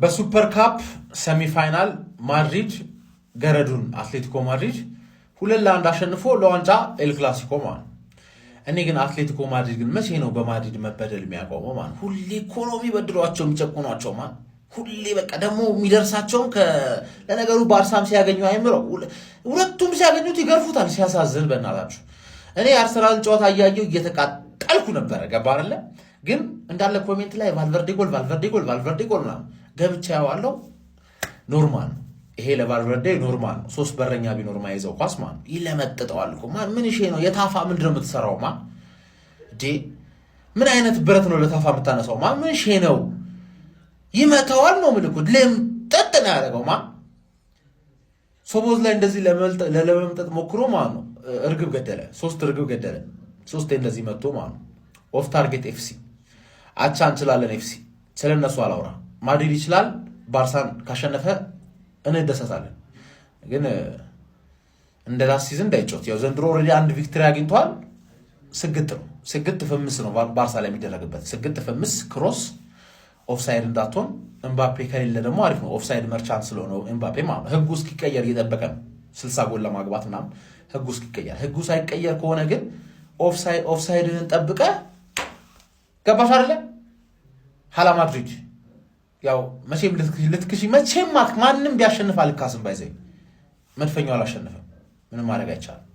በሱፐር ካፕ ሰሚፋይናል ማድሪድ ገረዱን አትሌቲኮ ማድሪድ 2-1 አሸንፎ ለዋንጫ ኤል ክላሲኮ ማለት። እኔ ግን አትሌቲኮ ማድሪድ ግን መቼ ነው በማድሪድ መበደል የሚያቆመው ማለት? ሁሌ ኢኮኖሚ በድሏቸው የሚጨቁኗቸው ማለት ሁሌ በቃ ደግሞ የሚደርሳቸውን ለነገሩ ባርሳም ሲያገኙ አይምረው ሁለቱም ሲያገኙት ይገርፉታል። ሲያሳዝን በእናታችሁ እኔ አርሰናል ጨዋታ እያየሁ እየተቃጠልኩ ነበረ። ገባ አይደለ? ግን እንዳለ ኮሜንት ላይ ቫልቨርዴ ጎል ምናምን ገብቻ ያዋለው ኖርማል ነው። ይሄ ለቫልቨርዴ ኖርማል ነው። 3 በረኛ ቢኖር ማይዘው ኳስ ማን ይለመጥጠዋል እኮ ማን ምን እሺ ነው የታፋ ምንድነው የምትሰራው ማን ምን አይነት ብረት ነው ለታፋ የምታነሳው ማን ምን እሺ ነው ይመታዋል ነው ምልኩት ለምጠጥ ነው ያደረገው ማን ሶቦዝ ላይ እንደዚህ ለመምጠጥ ሞክሮ ማን ነው እርግብ ገደለ 3 እርግብ ገደለ 3 እንደዚህ መጥቶ ማን ነው ኦፍ ታርጌት ኤፍሲ አቻ እንችላለን ኤፍሲ ስለነሱ አላውራ ማድሪድ ይችላል ባርሳን ካሸነፈ እንደሰታለን ግን እንደ ላስት ሲዝን እንዳይጮት ያው ዘንድሮ ኦሬዲ አንድ ቪክቶሪ አግኝቷል። ስግጥ ፍምስ ነው ባርሳ ላይ የሚደረግበት ስግጥ ፍምስ ክሮስ ኦፍሳይድ እንዳትሆን ኤምባፔ ከሌለ ደግሞ አሪፍ ነው። ኦፍሳይድ መርቻንት ስለሆነ ኤምባፔ ማለት ህጉ እስኪቀየር እየጠበቀ ነው 60 ጎል ለማግባት ምናምን ህጉ እስኪቀየር ህጉ ሳይቀየር ከሆነ ግን ኦፍሳይድን ጠብቀ ገባሽ አይደለ ሐላ ማድሪድ ያው መቼም ልትክሺ መቼም ማንም ቢያሸንፍ አልካስም ባይዘይ መድፈኛው አላሸነፈም ምንም ማድረግ አይቻልም።